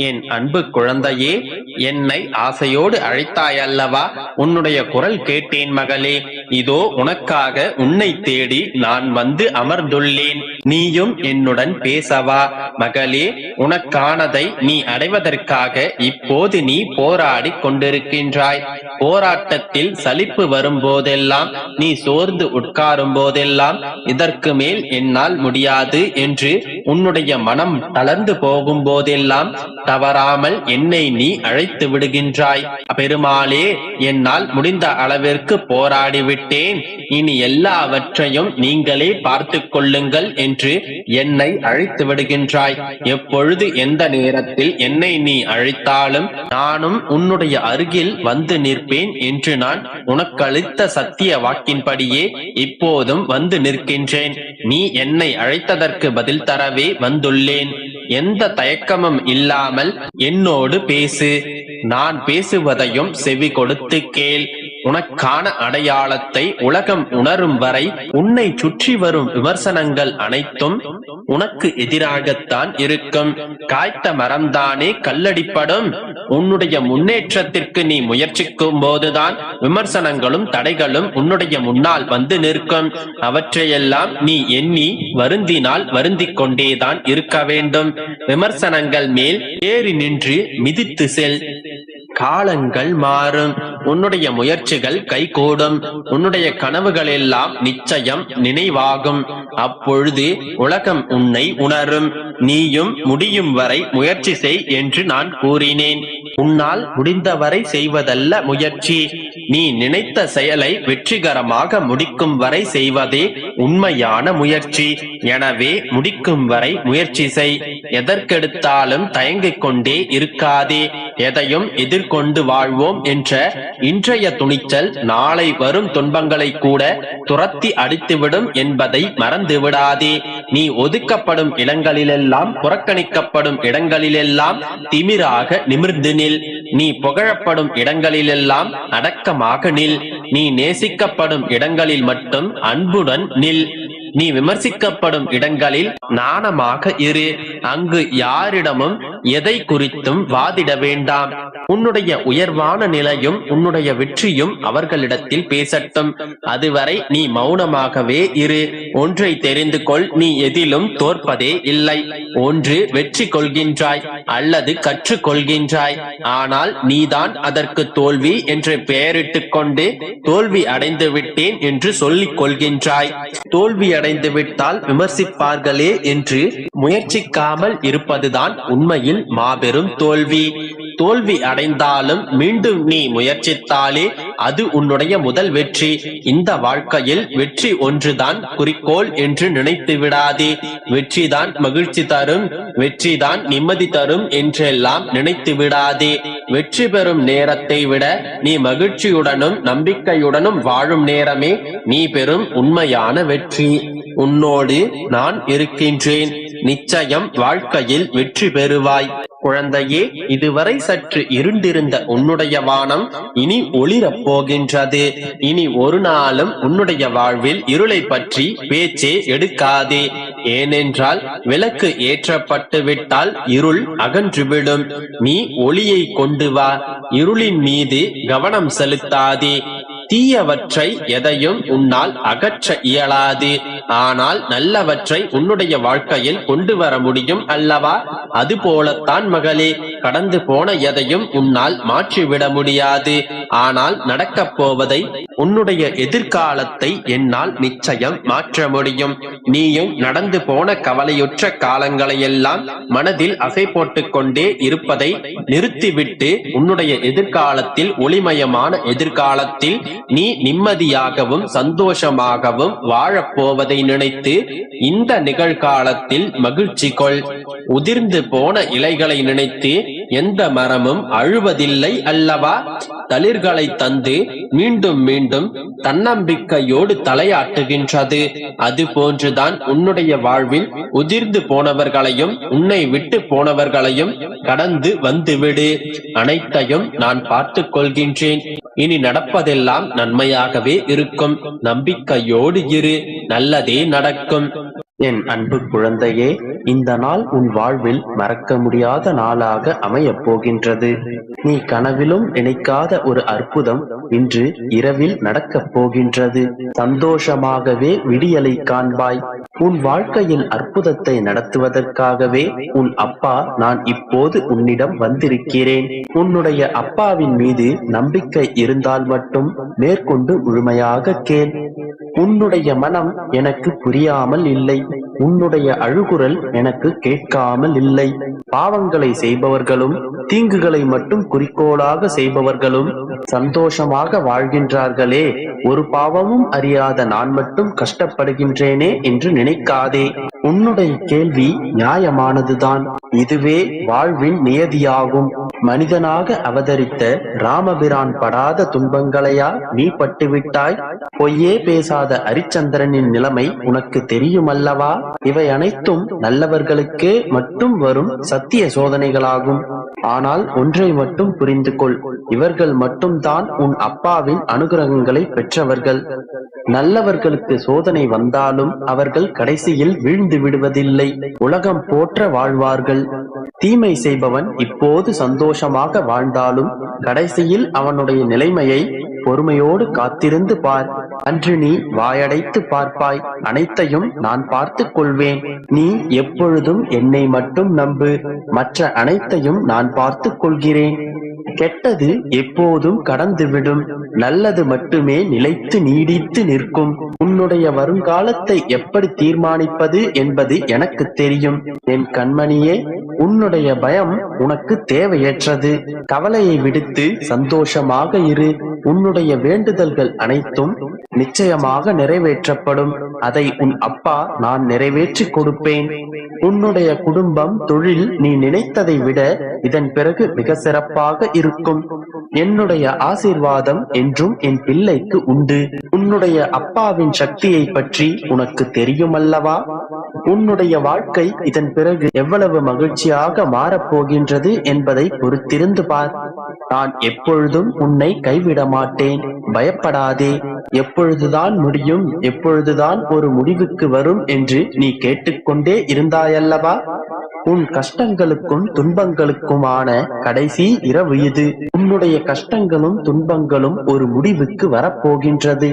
என் அன்பு குழந்தையே, என்னை ஆசையோடு அழைத்தாயல்லவா? உன்னுடைய குரல் கேட்டேன் மகளே. இதோ உனக்காக உன்னை தேடி நான் வந்து அமர்ந்துள்ளேன். நீயும் என்னுடன் பேசவா மகளே? உனக்கானதை நீ அடைவதற்காக இப்போது நீ போராடி கொண்டிருக்கின்றாய். போராட்டத்தில் சலிப்பு வரும் போதெல்லாம், நீ சோர்ந்து உட்காரும் போதெல்லாம், இதற்கு மேல் என்னால் முடியாது என்று உன்னுடைய மனம் தளர்ந்து போகும் போதெல்லாம் தவறாமல் என்னை நீ அழைத்து விடுகின்றாய். பெருமாளே, என்னால் முடிந்த அளவிற்கு போராடிவிட்டேன், இனி எல்லாவற்றையும் நீங்களே பார்த்து கொள்ளுங்கள் என்று என்னை அழைத்து விடுகின்றாய். எப்பொழுது எந்த நேரத்தில் என்னை நீ அழைத்தாலும் நானும் உன்னுடைய அருகில் வந்து நிற்பேன் என்று நான் உனக்களித்த சத்திய வாக்கின்படியே இப்போதும் வந்து நிற்கின்றேன். நீ என்னை அழைத்ததற்கு பதில் தரவே வந்துள்ளேன். எந்த தயக்கமும் இல்லாமல் என்னோடு பேசு. நான் பேசுவதையும் செவி கொடுத்து கேள். உனக்கான அடையாளத்தை உலகம் உணரும் வரை உன்னை சுற்றி வரும் விமர்சனங்கள் அனைத்தும் உனக்கு எதிராகத்தான் இருக்கும். காய்த்த மரம்தானே கல்லடிப்படும். உன்னுடைய முன்னேற்றத்திற்கு நீ முயற்சிக்கும் போதுதான் விமர்சனங்களும் தடைகளும் உன்னுடைய முன்னால் வந்து நிற்கும். அவற்றையெல்லாம் நீ எண்ணி வருந்தினால் வருந்திக் கொண்டேதான் இருக்க வேண்டும். விமர்சனங்கள் மேல் ஏறி நின்று மிதித்து செல். காலங்கள் மாறும். உன்னுடைய முயற்சிகள் கைகூடும். உன்னுடைய கனவுகள் எல்லாம் நிச்சயம் நினைவாகும். அப்பொழுது உலகம் உன்னை உணரும். நீயும் முடியும் வரை முயற்சி செய் என்று நான் கூறினேன். உன்னால் முடிந்தவரை செய்வதல்ல முயற்சி, நீ நினைத்த செயலை வெற்றிகரமாக முடிக்கும் வரை செய்வதே உண்மையான முயற்சி. எனவே முடிக்கும் வரை முயற்சி செய். எதற்கெடுத்தாலும் தயங்கிக் கொண்டே இருக்காதே. எதையும் எதிர்கொண்டு வாழ்வோம் என்ற இன்றைய துணிச்சல் நாளை வரும் துன்பங்களை கூட துரத்தி அடித்துவிடும் என்பதை மறந்து விடாதே. நீ ஒதுக்கப்படும் இடங்களிலெல்லாம், புறக்கணிக்கப்படும் இடங்களிலெல்லாம் திமிராக நிமிர்ந்து நில். நீ புகழப்படும் இடங்களிலெல்லாம் அடக்கமாக நில். நீ நேசிக்கப்படும் இடங்களில் மட்டும் அன்புடன் நில். நீ விமர்சிக்கப்படும் இடங்களில் நாணமாக இரு. அங்கு யாரிடமும் எதை குறித்தும் வாதிட வேண்டாம். உன்னுடைய உயர்வான நிலையும் உன்னுடைய வெற்றியும் அவர்களிடத்தில் பேசட்டும். அதுவரை நீ மௌனமாகவே இரு. ஒன்றை தெரிந்து கொள், நீ எதிலும் தோற்பதே இல்லை. ஒன்று வெற்றி கொள்கின்றாய் அல்லது கற்றுக் கொள்கின்றாய். ஆனால் நீதான் அதற்கு தோல்வி என்று பெயரிட்டுக் கொண்டு தோல்வி அடைந்து விட்டேன் என்று சொல்லிக் கொள்கின்றாய். தோல்வி அடைந்து விட்டால் விமர்சிப்பார்களே என்று முயற்சிக்காமல் இருப்பதுதான் உண்மையில் மாபெரும் தோல்வி. தோல்வி அடைந்தாலும் மீண்டும் நீ முயற்சித்தாலே அது உன்னுடைய முதல் வெற்றி. இந்த வாழ்க்கையில் வெற்றி ஒன்றுதான் குறிக்கோள் என்று நினைத்து விடாதே. வெற்றிதான் மகிழ்ச்சி தரும், வெற்றிதான் நிம்மதி தரும் என்றெல்லாம் நினைத்து விடாதே. வெற்றி பெறும் நேரத்தை விட நீ மகிழ்ச்சியுடனும் நம்பிக்கையுடனும் வாழும் நேரமே நீ பெறும் உண்மையான வெற்றி. உன்னோடு நான் இருக்கின்றேன். நிச்சயம் வாழ்க்கையில் வெற்றி பெறுவாய். குழந்தையே, இதுவரை சற்று இருண்டிருந்த உன்னுடைய வானம் இனி ஒளிரப் போகின்றது. இனி ஒரு நாளும் உன்னுடைய வாழ்வில் இருளை பற்றி பேச்சே எடுக்காதே. ஏனென்றால் விளக்கு ஏற்றப்பட்டு விட்டால் இருள் அகன்றுவிடும். நீ ஒளியை கொண்டு வா. இருளின் மீது கவனம் செலுத்தாதே. தீயவற்றை எதையும் உன்னால் அகற்ற இயலாது. ஆனால் நல்லவற்றை உன்னுடைய வாழ்க்கையில் கொண்டு வர முடியும் அல்லவா? அதுபோலத்தான் மகளே, கடந்து போன எதையும் உன்னால் மாற்றிவிட முடியாது. ஆனால் நடக்கப் போவதை, உன்னுடைய எதிர்காலத்தை என்னால் நிச்சயம் மாற்ற முடியும். நீயும் நடந்து போன கவலையுற்ற காலங்களை எல்லாம் மனதில் அசை போட்டுக் கொண்டே இருப்பதை நிறுத்திவிட்டு உன்னுடைய எதிர்காலத்தில், ஒளிமயமான எதிர்காலத்தில் நீ நிம்மதியாகவும் சந்தோஷமாகவும் வாழப்போவதை நினைத்து இந்த நிகழ்காலத்தில் மகிழ்ச்சி கொள். உதிர்ந்து போன இலைகளை நினைத்து எந்த மரமும் அழுவதில்லை அல்லவா? தளிர்களை தந்து மீண்டும் மீண்டும் தன்னம்பிக்கையோடு தலையாட்டுகின்றது. அது போன்றுதான் உன்னுடைய வாழ்வில் உதிர்ந்து போனவர்களையும் உன்னை விட்டு போனவர்களையும் கடந்து வந்துவிடு. அனைத்தையும் நான் பார்த்துக் கொள்கின்றேன். இனி நடப்பதெல்லாம் நன்மையாகவே இருக்கும். நம்பிக்கையோடு இரு. நல்லதே நடக்கும். என் அன்பு குழந்தையே, இந்த நாள் உன் வாழ்வில் மறக்க முடியாத நாளாக அமையப் போகின்றது. நீ கனவிலும் நினைக்காத ஒரு அற்புதம் இன்று இரவில் நடக்கப் போகின்றது. சந்தோஷமாகவே விடியலை காண்பாய். உன் வாழ்க்கையில் அற்புதத்தை நடத்துவதற்காகவே உன் அப்பா நான் இப்போது உன்னிடம் வந்திருக்கிறேன். உன்னுடைய அப்பாவின் மீது நம்பிக்கை இருந்தால் மட்டும் மேற்கொண்டு முழுமையாக கேள். உன்னுடைய மனம் எனக்கு புரியாமல் இல்லை. உன்னுடைய அழுகுரல் எனக்கு கேட்காமல் இல்லை. பாவங்களை செய்பவர்களும் தீங்குகளை மட்டும் குறிக்கோளாக செய்பவர்களும் சந்தோஷமாக வாழ்கின்றார்களே, ஒரு பாவமும் அறியாத நான் மட்டும் கஷ்டப்படுகின்றேனே என்று நினைக்காதே. உன்னுடைய கேள்வி நியாயமானதுதான். இதுவே வாழ்வின் நியதியாகும். மனிதனாக அவதரித்த ராமபிரான் படாத துன்பங்களையா நீ பட்டுவிட்டாய்? பொய்யே பேசாத ஹரிச்சந்திரனின் நிலைமை உனக்கு தெரியுமல்லவா? இவை அனைத்தும் நல்லவர்களுக்கே மட்டும் வரும் சத்திய சோதனைகளாகும். ஆனால் ஒன்றை மட்டும் புரிந்து கொள், இவர்கள் மட்டும்தான் உன் அப்பாவின் அனுகிரகங்களை பெற்றவர்கள். நல்லவர்களுக்கு சோதனை வந்தாலும் அவர்கள் கடைசியில் வீழ்ந்து விடுவதில்லை, உலகம் போற்ற வாழ்வார்கள். தீமை செய்பவன் இப்போது சந்தோஷமாக வாழ்ந்தாலும் கடைசியில் அவனுடைய நிலைமையை பொறுமையோடு காத்திருந்து பார். அன்று நீ வாயடைத்து பார்ப்பாய். அனைத்தையும் நான் பார்த்துக் கொள்வேன். நீ எப்பொழுதும் என்னை மட்டும் நம்பு. மற்ற அனைத்தையும் நான் பார்த்துக் கொள்கிறேன். கெட்டது எப்போதும் கடந்துவிடும். நல்லது மட்டுமே நிலைத்து நீடித்து நிற்கும். உன்னுடைய வருங்காலத்தை எப்படி தீர்மானிப்பது என்பது எனக்கு தெரியும். என் கண்மணியே, உன்னுடைய பயம் உனக்கு தேவையற்றது. கவலையை விடுத்து சந்தோஷமாக இரு. உன்னுடைய வேண்டுதல்கள் அனைத்தும் நிச்சயமாக நிறைவேற்றப்படும். அதை உன் அப்பா நான் நிறைவேற்றி கொடுப்பேன். உன்னுடைய குடும்பம், தொழில் நீ நினைத்ததை விட இதன் பிறகு மிக சிறப்பாக இருக்கும். என்னுடைய ஆசீர்வாதம் என்றும் என் பிள்ளைக்கு உண்டு. உன்னுடைய அப்பாவின் சக்தியை பற்றி உனக்கு தெரியுமல்லவா? உன்னுடைய வாழ்க்கை இதன் பிறகு எவ்வளவு மகிழ்ச்சியாக மாறப்போகின்றது என்பதை பொறுத்திருந்து பார். நான் எப்பொழுதும் உன்னை கைவிட மாட்டேன். பயப்படாதே. எப்பொழுதுதான் முடியும், எப்பொழுதுதான் ஒரு முடிவுக்கு வரும் என்று நீ கேட்டுக்கொண்டே இருந்தாயல்லவா? உன் கஷ்டங்களுக்கும் துன்பங்களுக்குமான கடைசி இரவு இது. உன்னுடைய கஷ்டங்களும் துன்பங்களும் ஒரு முடிவுக்கு வரப்போகின்றது.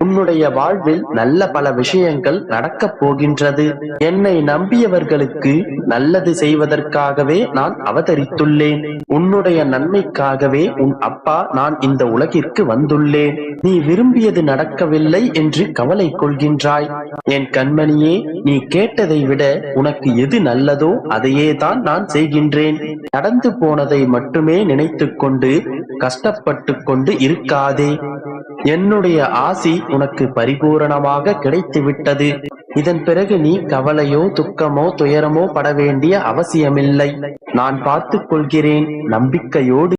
உன்னுடைய வாழ்வில் நல்ல பல விஷயங்கள் நடக்கப் போகின்றது. என்னை நம்பியவர்களுக்கு நல்லது செய்வதற்காகவே நான் அவதரித்துள்ளேன். உன்னுடைய நன்மைக்காகவே உன் அப்பா நான் இந்த உலகிற்கு வந்துள்ளேன். நீ விரும்பியது நடக்கவில்லை என்று கவலை கொள்கின்றாய். என் கண்மணியே, நீ கேட்டதை விட உனக்கு எது நல்லதோ அதையே தான் நான் செய்கின்றேன். நடந்து போனதை மட்டுமே நினைத்துக் கொண்டு கஷ்டப்பட்டு கொண்டு இருக்காதே. என்னுடைய ஆசி உனக்கு பரிபூரணமாக கிடைத்து விட்டது. இதன் பிறகு நீ கவலையோ துக்கமோ துயரமோ பட வேண்டிய அவசியமில்லை. நான் பார்த்துக் கொள்கிறேன். நம்பிக்கையோடு